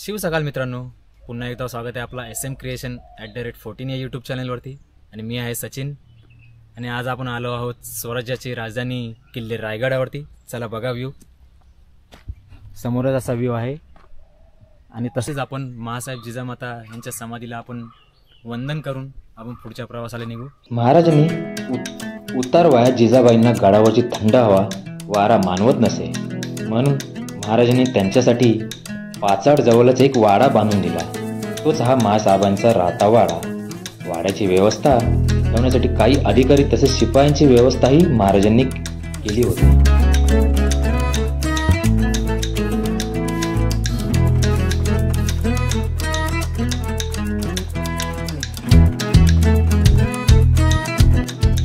शिव सकाळ मित्रांनो, पुन्हा एकदा स्वागत आहे आपला SM क्रिएशन @14 या यूट्यूब चॅनलवरती. आणि मी आहे सचिन. आणि आज आपण आलो आहोत स्वराज्याची राजधानी किल्ले रायगडावरती. चला बघा व्ह्यू. समोरच असा व्ह्यू आहे. आणि तसेच आपण महासाहेब जिजामाता यांच्या समाधीला आपण वंदन करून आपण पुढच्या प्रवासाला निघू. महाराजांनी उतार वयात जिजाबाईंना गडावरची थंड हवा वारा मानवत नसे, म्हणून महाराजांनी त्यांच्यासाठी पाचाड जवळच एक वाडा बांधून दिला. तोच हा महासाहेबांचा राहता वाडा. वाड्याची व्यवस्था ठेवण्यासाठी काही अधिकारी तसेच शिपायांची व्यवस्थाही महाराजांनी केली होती.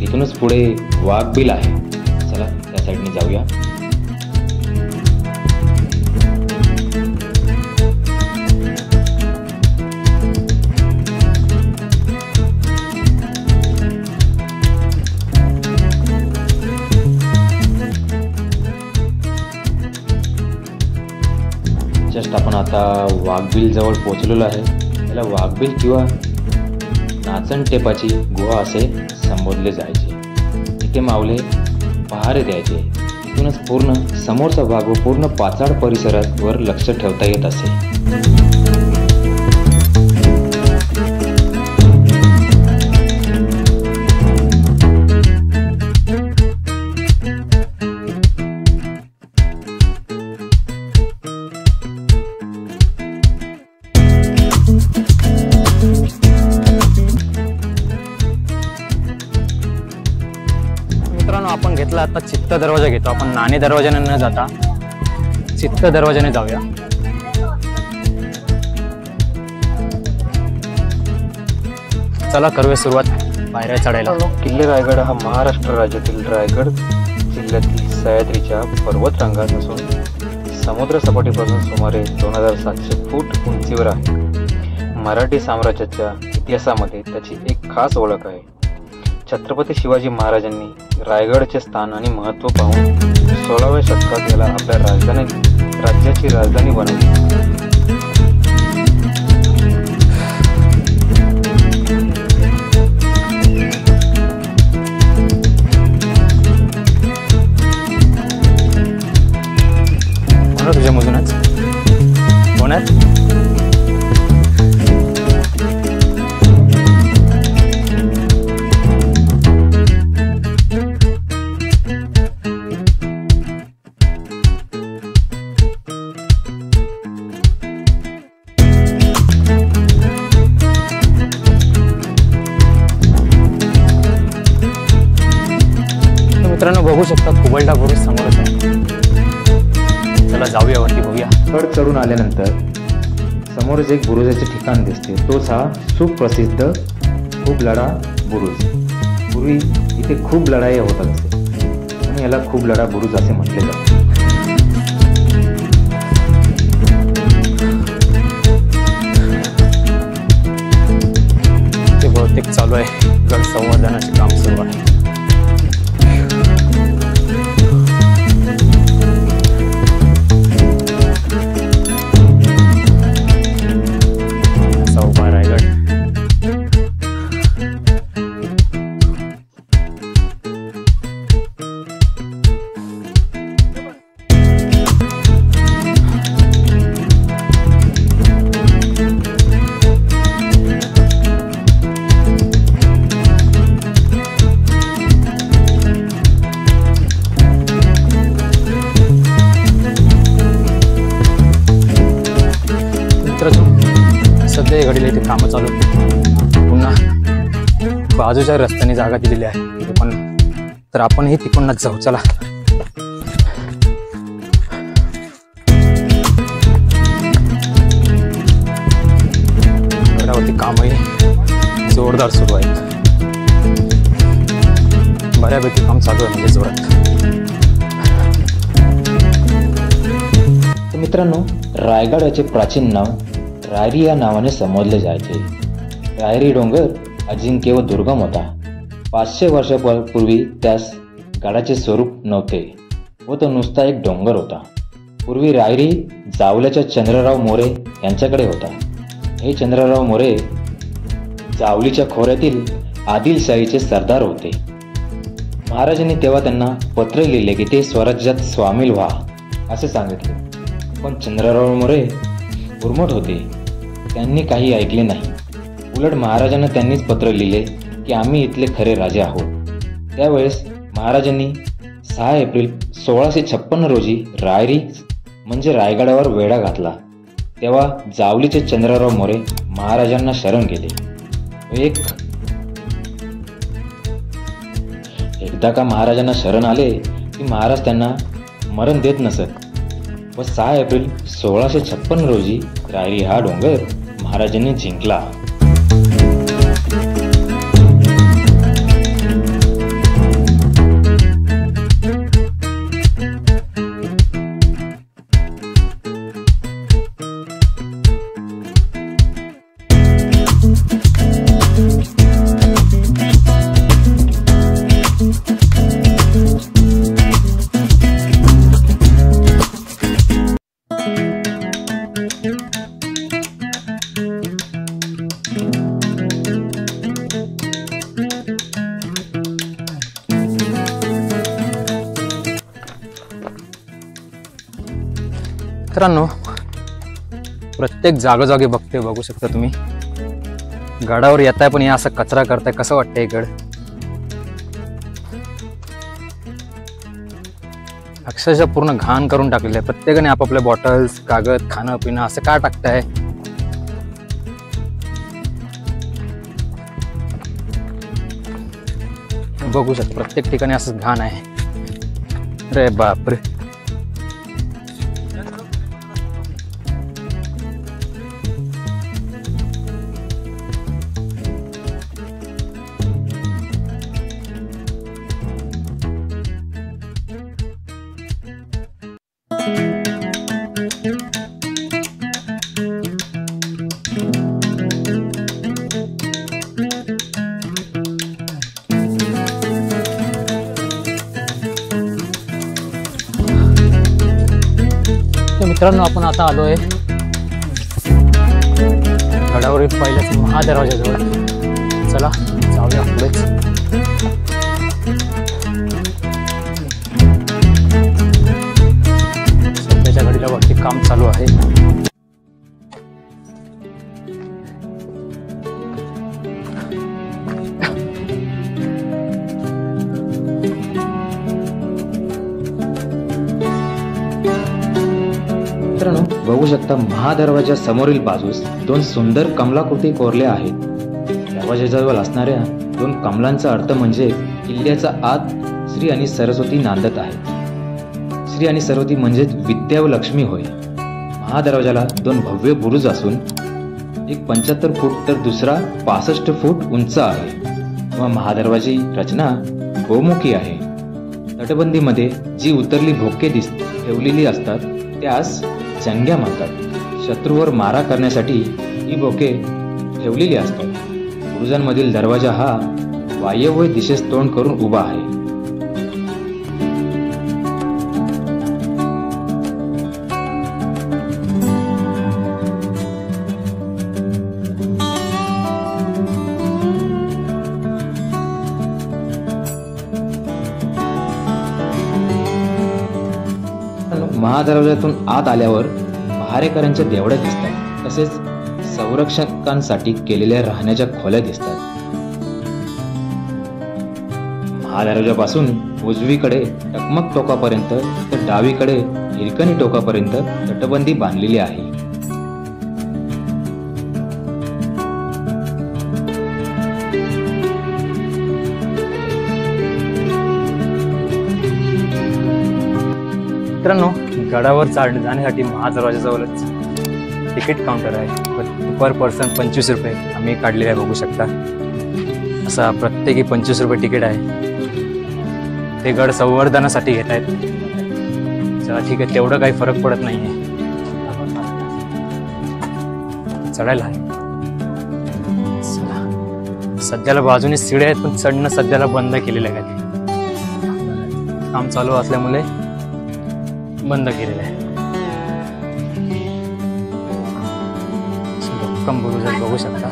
इथूनच पुढे वाघबिल आहे. चला त्या साईडने जाऊया. जस्ट आपण आता वाघबिल जवळ पोहोचलेलो आहे. याला वाघबिल किंवा नाचण टेपाची गुहा असे संबोधले जायचे. इथे मावले पहारे द्यायचे. इथूनच पूर्ण समोरचा भाग व पूर्ण पाचाड परिसरावर लक्ष ठेवता येत असे. मित्रांनो, आपण घेतला आता चित्त दरवाजा घेतो. आपण नाणे दरवाजाने न जाता चित्त दरवाजाने जाऊया. चला करूया सुरुवात पायऱ्या चढायला. किल्ले रायगड हा महाराष्ट्र राज्यातील रायगड जिल्ह्यातील सह्याद्रीच्या पर्वत रांगात असून समुद्र सपाटीपासून सुमारे 2700 फूट उंचीवर आहे. मराठी साम्राज्याच्या इतिहासामध्ये त्याची एक खास ओळख आहे. छत्रपती शिवाजी महाराजांनी रायगडचे स्थान आणि महत्त्व पाहून 16व्या शतकात याला आपल्या राज्याची राजधानी बनवली. तुझ्या मधूनच होणार. मित्रांनो, बघू शकता कुबलडा बुरुज समोरच आहे. चला जाऊया वरती बघूया. गड चढून आल्यानंतर समोरच एक बुरुजाचे ठिकाण दिसते. तोच हा सुप्रसिद्ध खूबलढा बुरुज. पूर्वी इथे खूप लढाई होतात असे, आणि याला खूबलढा बुरुज असे म्हटले जाते. ते बहुतेक चालू आहे. गड संवर्धनाचे काम सुरू आहे. सध्या घडीला इथे कामं चालू. पुन्हा बाजूच्या रस्त्याने जागा दिलेली आहे पण, तर आपणही तिकडूनच जाऊ. चला. गडावरती कामही जोरदार सुरू आहेत. बऱ्यापैकी काम चालू आहे, म्हणजे जोरात. मित्रांनो, रायगड याचे प्राचीन नाव रायरी या नावाने संबोधले जायचे. रायरी डोंगर अजिंक्य व दुर्गम होता. 500 वर्षापूर्वी त्यास गडाचे स्वरूप नव्हते व तो नुसता एक डोंगर होता. पूर्वी रायरी जावल्याच्या चंद्रराव मोरे यांच्याकडे होता. हे चंद्रराव मोरे जावलीच्या खोऱ्यातील आदिलशाहीचे सरदार होते. महाराजांनी तेव्हा त्यांना पत्र लिहिले की ते स्वराज्यात सामील व्हा असे सांगितले. पण चंद्रराव मोरे उर्मट होते. त्यांनी काही ऐकले नाही. उलट महाराजांना त्यांनीच पत्र लिहिले की आम्ही इथले खरे राजे आहोत. त्यावेळेस महाराजांनी 6 एप्रिल 1656 रोजी रायरी म्हणजे रायगडावर वेढा घातला. तेव्हा जावलीचे चंद्रराव मोरे महाराजांना शरण गेले. एकदा का महाराजांना शरण आले की महाराज त्यांना मरण देत नसत व 6 एप्रिल 1656 रोजी रायरी हा डोंगर महाराजांनी जिंकला. मित्रांनो, प्रत्येक जागोजागी बघू शकता तुम्ही. गडावर येताय पण या असं कचरा करताय. कसं वाटतंय गड? अक्षरशः पूर्ण घाण करून टाकलेलं आहे. प्रत्येकाने आपापल्या बॉटल्स, कागद, खाणं पिणं असं का टाकताय? बघू शकता प्रत्येक ठिकाणी असं घाण आहे. अरे बापरे. मित्रांनो, आपण आता आलोय गडावरील पहिल्याच महादरवाजाजवळ. चला जाऊया पुढेच. सध्याच्या घडीला वरती काम चालू आहे. बघू शकता महादरवाजा समोरील बाजूस 2 सुंदर कमलाकृती कोरल्या आहेत. दरवाजाजवळ असणाऱ्या 2 कमलांचा अर्थ म्हणजे किल्ल्याचा आत श्री आणि सरस्वती नांदत आहेत. श्री आणि सरस्वती म्हणजेच विद्या व लक्ष्मी होय. महादरवाजाला 2 भव्य बुरुज असून एक 75 फूट तर दुसरा 65 फूट उंच आहे व महादरवाजी रचना गोमुखी आहे. तटबंदीमध्ये जी उतरली भोके ठेवलेली असतात त्यास चंग्या म्हणतात. शत्रूवर मारा करण्यासाठी ही भोके ठेवलेली असतात. बुरुजांमधील दरवाजा हा वायव्य दिशेस तोंड करून उभा आहे. महादरवाज्यातून आत आल्यावर पहारेकऱ्यांच्या देवड्या दिसतात. तसेच संरक्षकांसाठी केलेल्या राहण्याच्या खोल्या दिसतात. महादरवाजापासून उजवीकडे टकमक टोकापर्यंत तर डावीकडे हिरकणी टोकापर्यंत तटबंदी बांधलेली आहे. मित्रांनो, गडावर जाण्यासाठी महादरवाजाजवळच तिकीट काउंटर आहे. पर पर्सन 25 रुपये आम्ही काढलेले आहे. बघू शकता असा प्रत्येकी 25 रुपये तिकीट आहे. ते गड संवर्धनासाठी घेत आहेत. चला ठीक आहे, तेवढं काही फरक पडत नाही आहे. चढायला आहे. सध्याला बाजूने शिड्या आहेत पण चढणं सध्याला बंद केलेलं आहे. काम चालू असल्यामुळे बंद केलेलं आहे. भक्कम बुरुज आहेत, बघू शकता.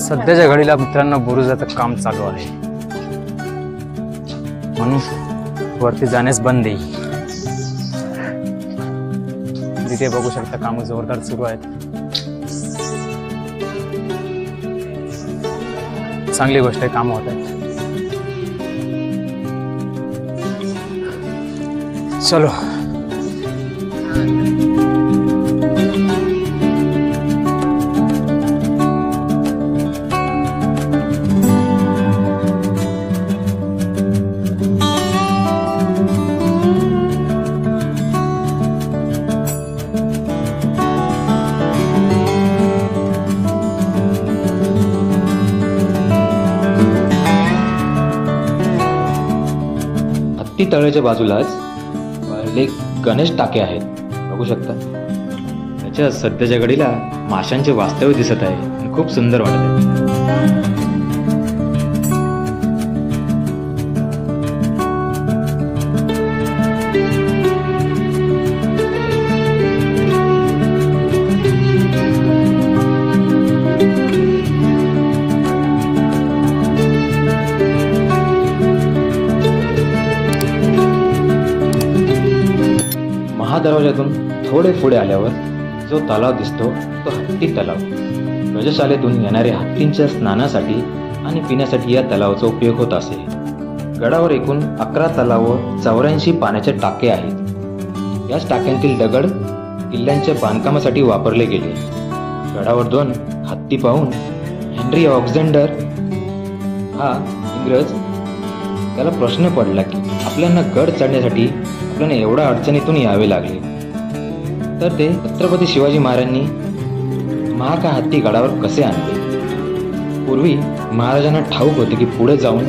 सध्याच्या घडीला मित्रांनो बुरुजाचं काम चालू आहे, म्हणून वरती जाण्यास बंद आहे. जिथे बघू शकता काम जोरदार सुरू आहेत. चांगली गोष्ट आहे, काम होत आहेत. चलो हत्ती तळ्याच्या बाजूलाच एक गणेश टाके आहेत, बघू शकता. त्याच्या सध्याच्या घडीला माशांचे वास्तव्य दिसत आहे आणि खूप सुंदर वाटत आहे. दरवाजातून थोडे पुढे आल्यावर जो तलाव दिसतो तो हत्ती तलाव. गजशालेतून येणाऱ्या हत्तींच्या स्नानासाठी आणि पिण्यासाठी या तलावाचा उपयोग होत असे. गडावर एकूण 11 तलाव व 84 पाण्याचे टाके आहेत. याच टाक्यांतील दगड किल्ल्यांच्या बांधकामासाठी वापरले गेले. गडावर 2 हत्ती पाहून हेनरी ऑक्झेंडर हा इंग्रज त्याला प्रश्न पडला की आपल्याला गड चढण्यासाठी आपल्याला एवढ्या अडचणीतून यावे लागले, तर ते छत्रपती शिवाजी महाराजांनी महाका हत्ती गडावर कसे आणले. पूर्वी महाराजांना ठाऊक होते की पुढे जाऊन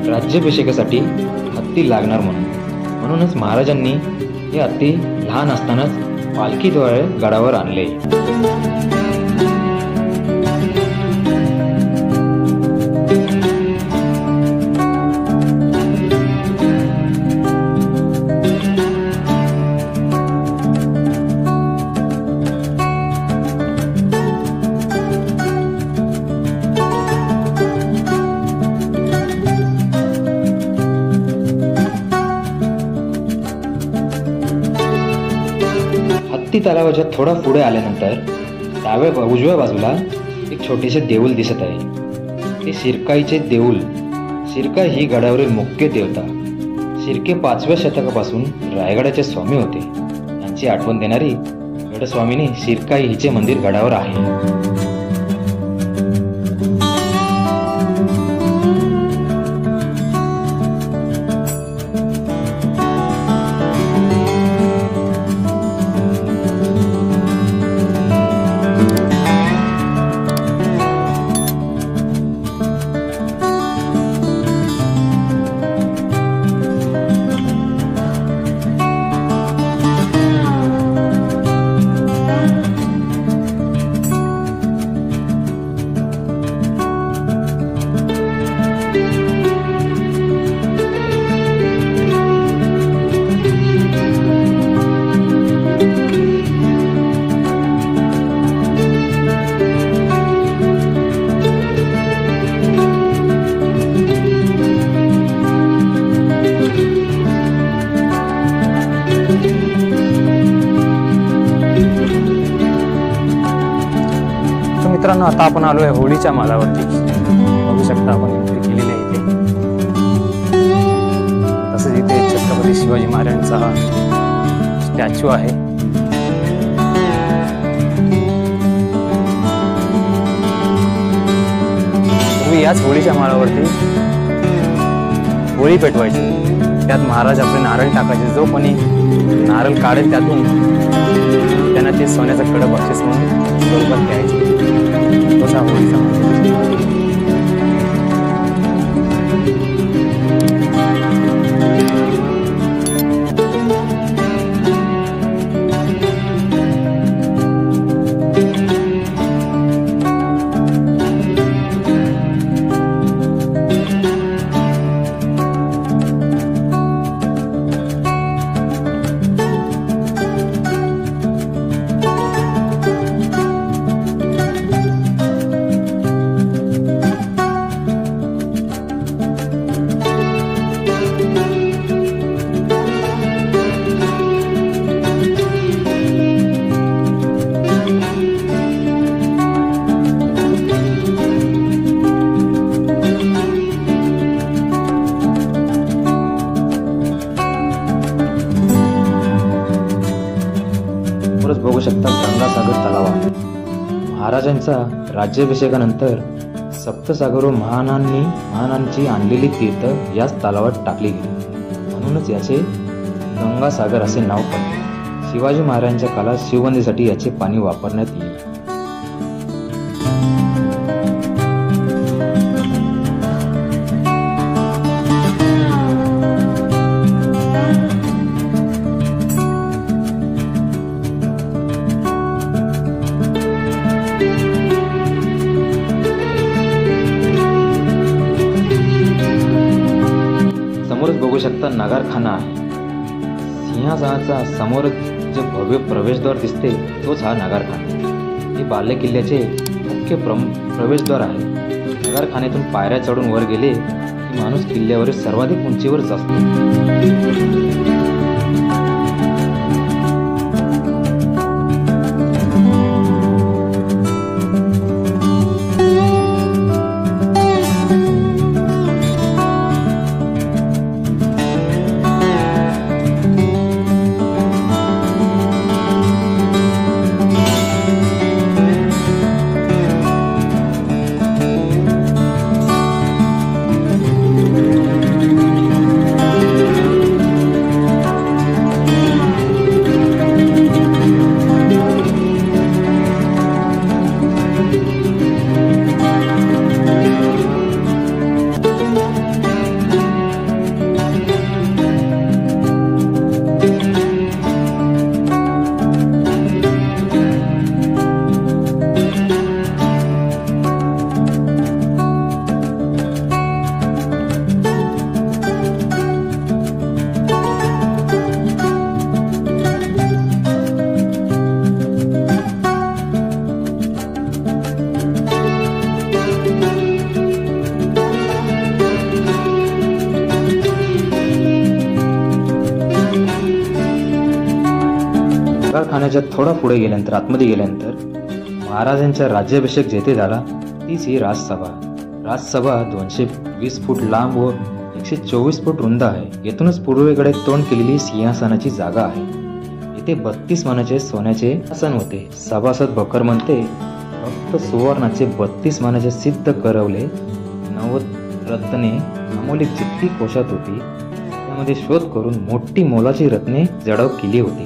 राज्याभिषेकासाठी हत्ती लागणार म्हणूनच महाराजांनी हे हत्ती लहान असतानाच पालखीद्वारे गडावर आणले. हत्ती तलावाच्या थोडा पुढे आल्यानंतर उजव्या बाजूला एक छोटेसे देऊळ दिसत आहे. ते शिरकाईचे देऊळ. शिरकाई ही गडावरील मुख्य देवता. शिर्के 5व्या शतकापासून रायगडाचे स्वामी होते. यांची आठवण देणारी गडस्वामीनी शिरकाई हिचे मंदिर गडावर आहे. मित्रांनो, आता आपण आलो आहे होळीच्या मालावरती. बघू शकता आपण एंट्री केलेली आहे इथे. तसंच इथे छत्रपती शिवाजी महाराजांचा स्टॅच्यू आहे. पूर्वी याच होळीच्या मालावरती होळी पेटवायची. त्यात महाराज आपले नारळ टाकायचे. जो कोणी नारळ काढेल त्यातून त्यांना ते सोन्याचं कडं बक्षीस म्हणून स्वरूपात द्यायचे. तोच हा होळीचा मान. बघू शकता गंगासागर तलाव आहे. महाराजांचा राज्याभिषेकानंतर सप्तसागरो महानांची आणलेली तीर्थ याच तलावात टाकली गेली, म्हणूनच याचे गंगासागर असे नाव पडले. शिवाजी महाराजांच्या काळात शिवबंदीसाठी याचे पाणी वापरण्यात येईल. समोरच बघू शकता नगारखाना आहे. सिंहासनाचा समोर जे भव्य प्रवेशद्वार दिसते तोच हा नगारखाना. हे बाले किल्ल्याचे मुख्य प्रवेशद्वार आहे. नगारखान्यातून पायऱ्या चढून वर गेले की माणूस किल्ल्यावरील सर्वाधिक उंचीवर असतो. नगारखान्याच्या थोडा पुढे गेल्यानंतर आतमध्ये गेल्यानंतर महाराजांचा राज्याभिषेक जेथे झाला तीच ही राजसभा. राजसभा 220 फूट लांब व 124 फूट रुंद आहे. येथूनच पूर्वेकडे तोंड केलेली सिंहासनाची जागा आहे. येथे 32 मानाचे सोन्याचे आसन होते. सभासद बकर म्हणते, फक्त सुवर्णाचे 32 मानाचे सिद्ध करवले. नवरत्ने अमोलिक जितकी कोशात होती त्यामध्ये शोध करून मोठी मोलाची रत्ने जडव केली होती.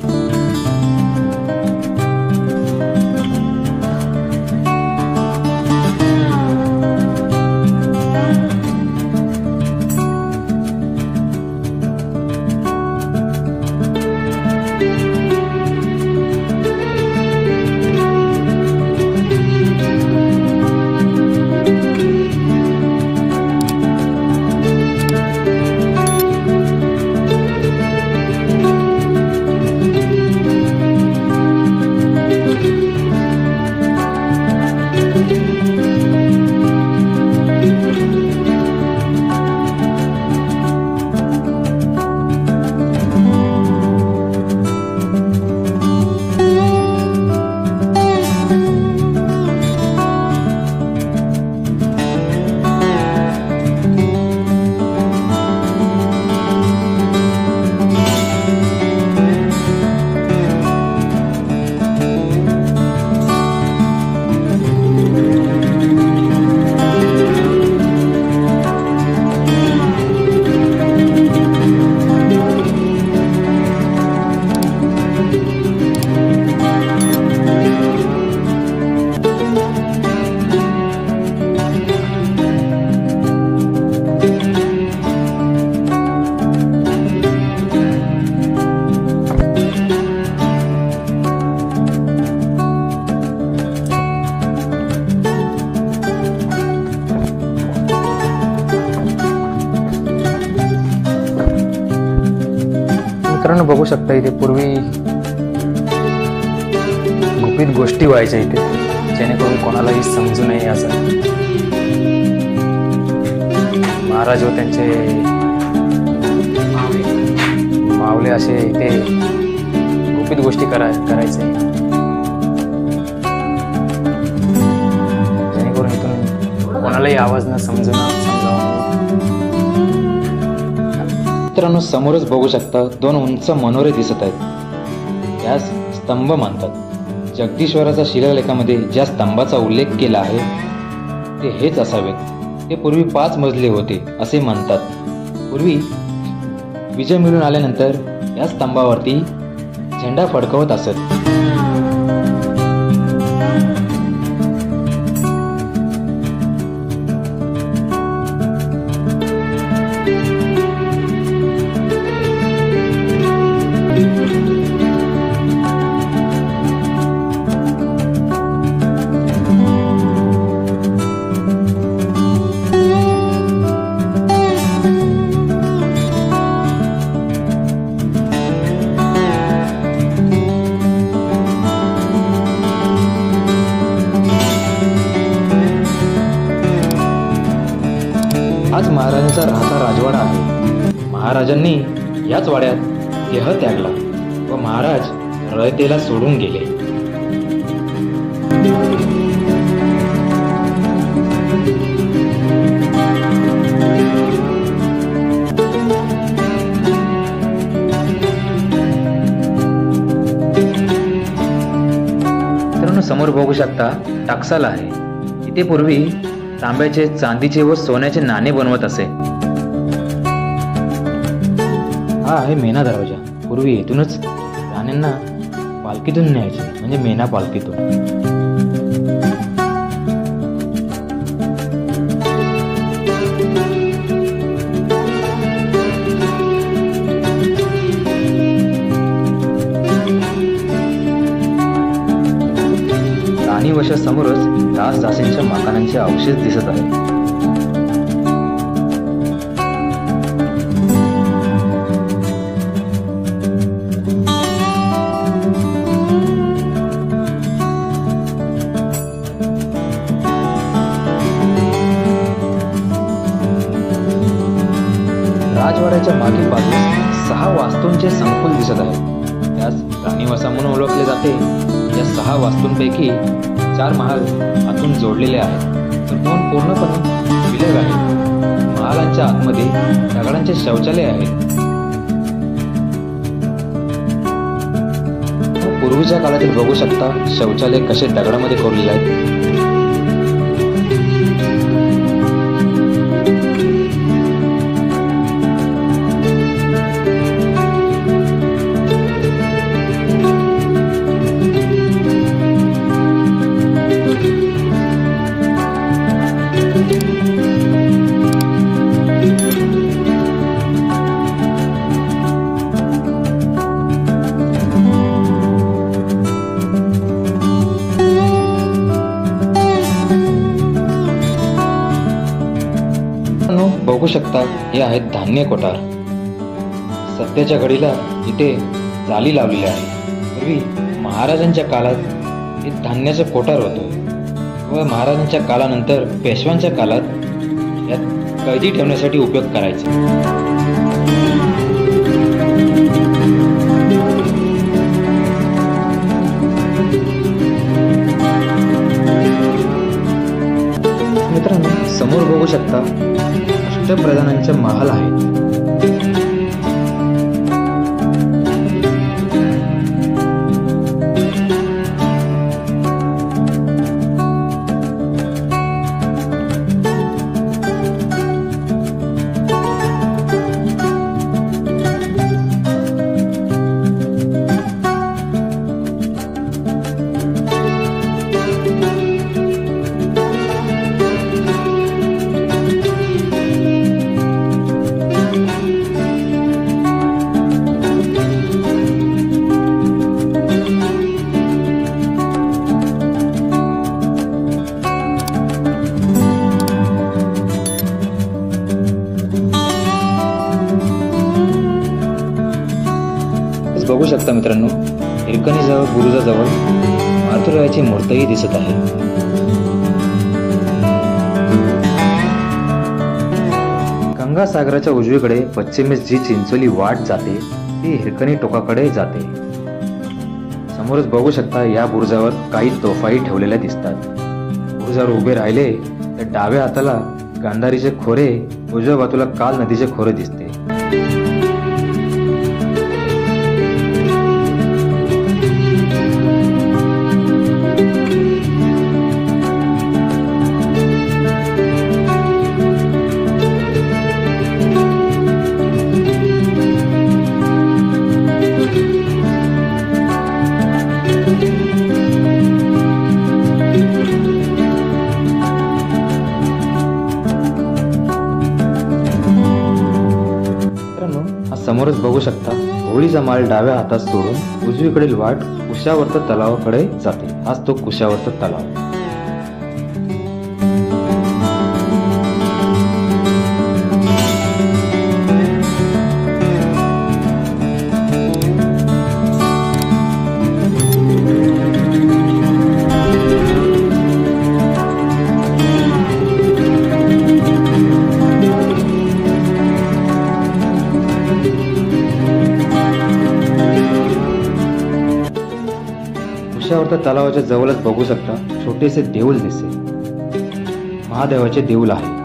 बघू शकता इथे पूर्वी गुपित गोष्टी व्हायच्या इथे, जेणेकरून कोणालाही समजू नये असं. महाराज व त्यांचे मावले असे इथे गुपित गोष्टी करायचे, जेणेकरून इथून कोणालाही आवाज न समजावं. मित्रांनो, समोरच बघू शकता 2 उंच मनोरे दिसत आहेत. यास स्तंभ मानतात. जगदीश्वराच्या शिलालेखामध्ये ज्या स्तंभाचा उल्लेख केला आहे ते हेच असावेत. ते पूर्वी 5 मजले होते असे म्हणतात. पूर्वी विजय मिळून आल्यानंतर या स्तंभावरती झेंडा फडकवत असत. हाच महाराजांचा राहता राजवाडा आहे. महाराजांनी याच वाड्यात देह त्यागला व महाराज रयतेला सोडून गेले. मित्रांनो, समोर बघू शकता टाकसाल आहे. इथे पूर्वी तांब्याचे, चांदीचे व सोन्याचे नाणे बनवत असे. हा आहे मेना दरवाजा. पूर्वी येथूनच राण्यांना पालखीतून न्यायचे, म्हणजे मेना पालखीतून. राणी वशा समोरच दास-दासींच्या मकानांचे अवशेष दिसत आहेत. राजवाड्याच्या मागील बाजूस 6 वास्तूंचे संकुल दिसत आहे. त्यास राणीवसा म्हणून ओळखले जाते. या 6 वास्तूंपैकी 4 महाल आतून जोडलेले आहेत, तर 2 पूर्णपणे विलग आहेत. महालांच्या आतमध्ये दगडांचे शौचालय आहेत. पूर्वीच्या काळातील बघू शकता शौचालय कसे दगडामध्ये कोरलेले आहेत. बघू शकता हे आहेत धान्य कोठार. सध्याच्या घडीला इथे जाली लावलेली आहे. पूर्वी महाराजांच्या काळात हे धान्याचं कोठार होतं व महाराजांच्या काळानंतर पेशव्यांच्या काळात यात कैदी ठेवण्यासाठी उपयोग करायचे. मित्रांनो, समोर बघू शकता अष्टप्रधानांचे महाल आहेत. शकता मित्रांनो, हिरकणीजवळ बुरुजाजवळ मारुतीरायाची मूर्तीही दिसत आहे. गंगासागराच्या उजवीकडे पश्चिमेस जी चिंचोली वाट जाते ती हिरकणी टोकाकडे जाते. समोरच बघू शकता या बुरुजावर काही तोफाही ठेवलेल्या दिसतात. बुरुजावर उभे राहिले तर डाव्या हाताला गांधारीचे खोरे, उजव्या बाजूला काल नदीचे खोरे दिसते. समोरच बघू शकता होळीचा माळ डाव्या हातात सोडून उजवीकडील वाट कुशावर्त तलावाकडे जाते. हाच तो कुशावर्त तलाव. कुशावर्त तलावाच्या जवळच बघू शकता छोटेसे देऊळ दिसते. महादेवाचे देऊळ आहे.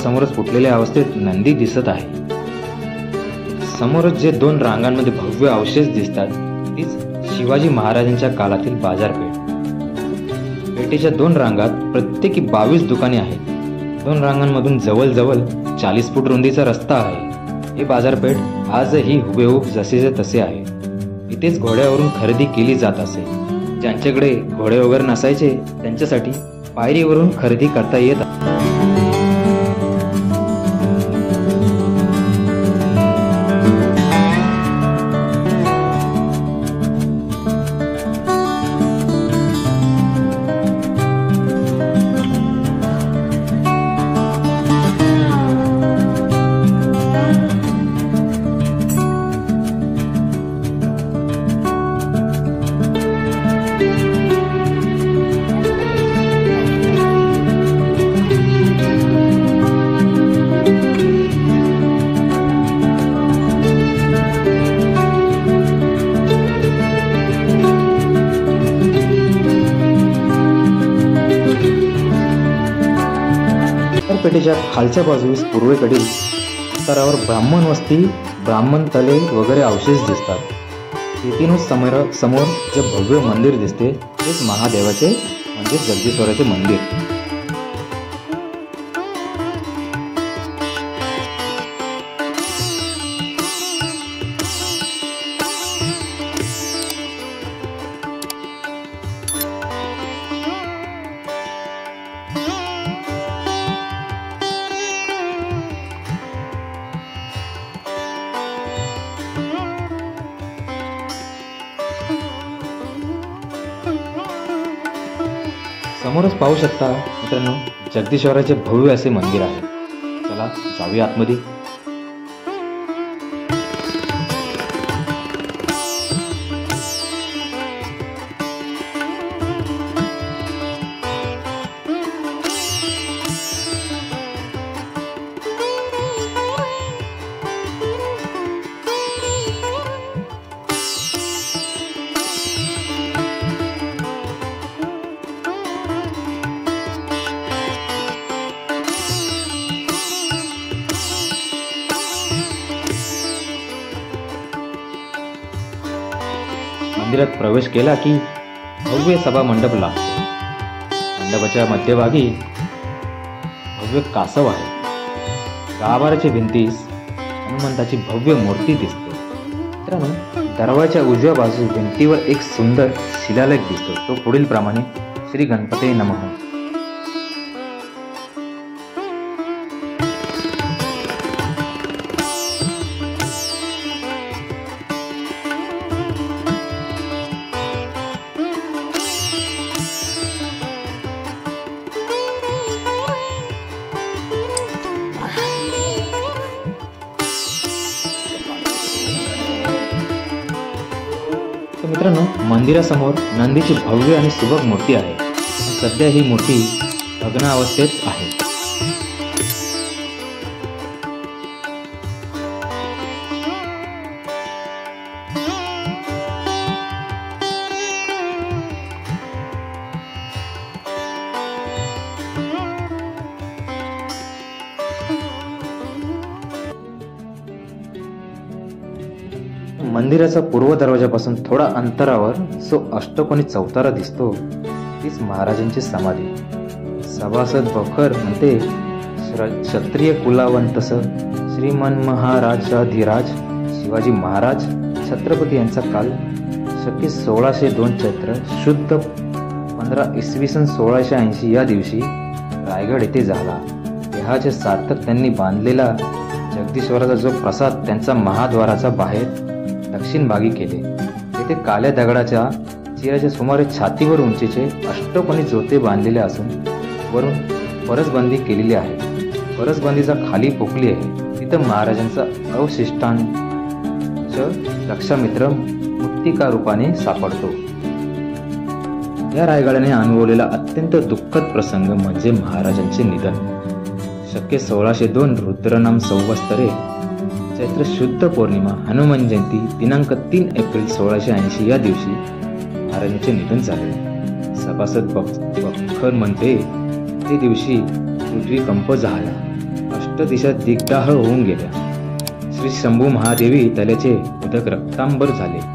समोरच फुटलेल्या अवस्थेत नंदी दिसत आहे. समोरच जे 2 रांगांमध्ये भव्य अवशेष दिसतात तीच शिवाजी महाराजांच्या काळातील बाजारपेठ. पेठेच्या 2 रांगात प्रत्येकी 22 दुकाने आहेत. 2 रांगांमधून जवळजवळ 40 फूट रुंदीचा रस्ता आहे. ही बाजारपेठ आजही हुबेहूब जसेचे तसे आहे. इथेच घोड्यावरून खरेदी केली जात असे. ज्यांच्याकडे घोडे वगैरे नसायचे त्यांच्यासाठी पायरीवरून खरेदी करता येत. पेठेच्या खालच्या बाजूस पूर्वेकडील स्तरावर ब्राह्मण वस्ती, ब्राह्मण तले वगैरे अवशेष दिसतात. येथूनच समोर जे भव्य मंदिर दिसते तेच महादेवाचे म्हणजे जगदीश्वराचे मंदिर. समोरच पाहू शकता मित्रांनो जगदीश्वराचे भव्य असे मंदिर आहे. चला जाऊया आतमध्ये. मंदिरात प्रवेश केला की भव्य सभा मंडप लागतो. मंडपाच्या मध्यभागी भव्य कासव आहे. गाभाऱ्याच्या भिंतीस हनुमंताची भव्य मूर्ती दिसते. मित्रांनो दरवाजाच्या उजव्या बाजूस भिंतीवर एक सुंदर शिलालेख दिसतो. तो पुढील प्रमाणे श्री गणपते नमः. तर मित्रांनो, मंदिरासमोर नंदीची भव्य आणि सुबक मूर्ती आहे. सध्या ही मूर्ती भग्न अवस्थेत आहे. मंदिराचा पूर्व दरवाजापासून थोडा अंतरावर जो अष्टकोनी चौतारा दिसतो तीच महाराजांची समाधी. सभासद बखर म्हणते, क्षत्रिय कुलावंतस श्रीमन महाराजाधिराज शिवाजी महाराज छत्रपती यांचा काल शके 1602 चैत्र शुद्ध 15 इसवी सन 1680 या दिवशी रायगड येथे झाला. देहाचे सार्थक त्यांनी बांधलेला जगदीश्वराचा जो प्रसाद त्यांचा महाद्वाराचा बाहेर दक्षिण भागी केले. तेथे काल्या दगडाच्या चिराच्या सुमारे छातीवर उंचीचे अष्टकोनी जोते बांधलेले असून वरून परसबंदी केलेली आहे. परसबंदीचा खाली पोकली आहे. तिथं महाराजांचा अवशिष्टांश रक्षामित्र मुक्तिका रूपाने सापडतो. या रायगडाने अनुभवलेला अत्यंत दुःखद प्रसंग म्हणजे महाराजांचे निधन. शके 1602 रुद्रनाम संवत्सरे चैत्र शुद्ध पौर्णिमा हनुमान जयंती दिनांक 3 एप्रिल 1680 या दिवशी महाराजांचे निधन झाले. सभासद बखर म्हणते, ते दिवशी पृथ्वी कंप झाला, अष्टदिशा दिग्दाह होऊन गेल्या. श्री शंभू महादेवी तल्याचे उदक रक्तांबर झाले.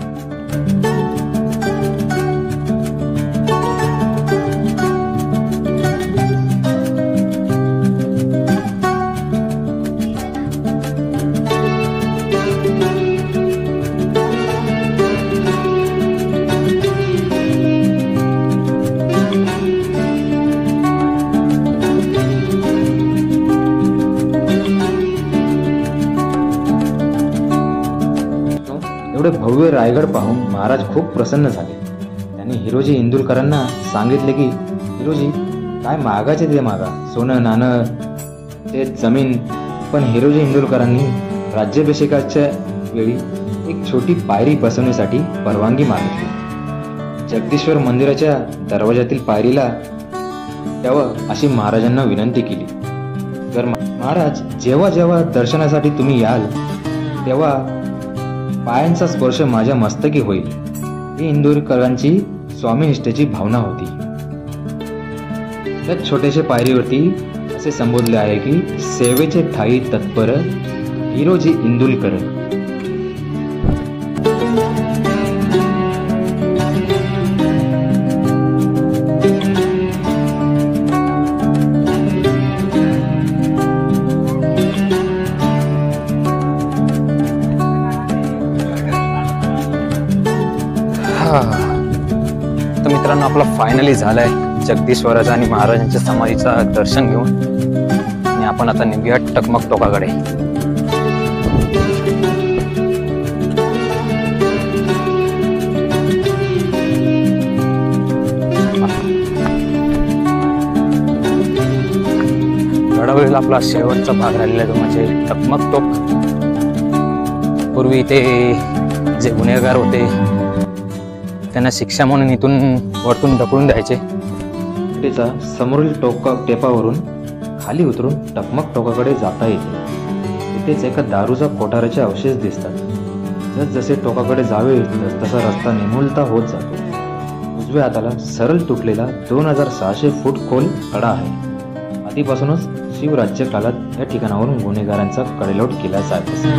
एवढे भव्य रायगड पाहून महाराज खूप प्रसन्न झाले. त्यांनी हिरोजी इंदुरकरांना सांगितले की, हिरोजी, काय मागायचे ते मागा, सोनं नाणं ते जमीन. पण हिरोजी इंदुरकरांनी राज्याभिषेकाच्या वेळी एक छोटी पायरी बसवण्यासाठी परवानगी मागितली. जगदीश्वर मंदिराच्या दरवाजातील पायरीला द्यावं अशी महाराजांना विनंती केली. तर महाराज, जेव्हा जेव्हा दर्शनासाठी तुम्ही याल तेव्हा पायांचा स्पर्श माझ्या मस्तकी होईल, ही इंदुरकरांची स्वामीनिष्ठेची भावना होती. त्या छोट्याशा पायरीवरती असे संबोधले आहे की, सेवेचे ठाई तत्पर हिरोजी इंदुरकर. तर मित्रांनो, आपला फायनली झालाय जगदीश्वराचा आणि महाराजांच्या समाधीचा दर्शन घेऊन, आणि आपण आता निघूया टकमक टोकाकडे. गडावरील आपला शेवटचा भाग राहिलेला आहे तो म्हणजे टकमक टोक. पूर्वी इथे जे गुन्हेगार होते त्यांना शिक्षा म्हणून इथून वरतून ढकलून द्यायचे. त्याचा समोरील टेपावरून खाली उतरून टकमक टोकाकडे जाता येते. तिथेच एका दारूचा कोठाराचे अवशेष दिसतात. जसे टोकाकडे जावे तसा रस्ता निमुळता होत जातो. उजव्या हाताला सरळ तुटलेला 2600 फूट खोल कडा आहे. आधीपासूनच शिवराज्य काळात या ठिकाणावरून गुन्हेगारांचा कडेलोट केला जात असे.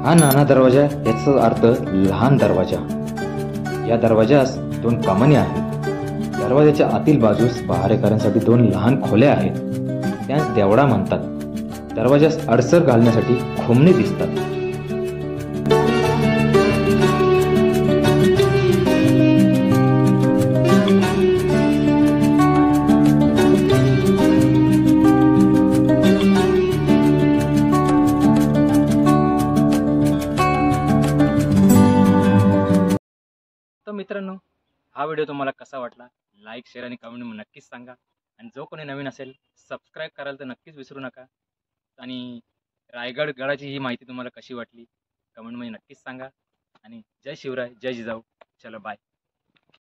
हा नाना दरवाजा याचा अर्थ लहान दरवाजा. या दरवाजास 2 कमानी आहेत. दरवाजाच्या आतील बाजूस पहारेकऱ्यांसाठी 2 लहान खोल्या आहेत. त्यास देवडा म्हणतात. दरवाजास अडसर घालण्यासाठी खोमणे दिसतात. तर मित्रांनो, हा व्हिडिओ तुम्हाला कसा वाटला लाईक शेअर आणि कमेंट नक्कीच सांगा. आणि जो कोणी नवीन असेल सबस्क्राईब करायला तर नक्कीच विसरू नका. आणि रायगड गडाची ही माहिती तुम्हाला कशी वाटली कमेंटमध्ये नक्कीच सांगा. आणि जय शिवराय, जय जिजाऊ. चलो बाय.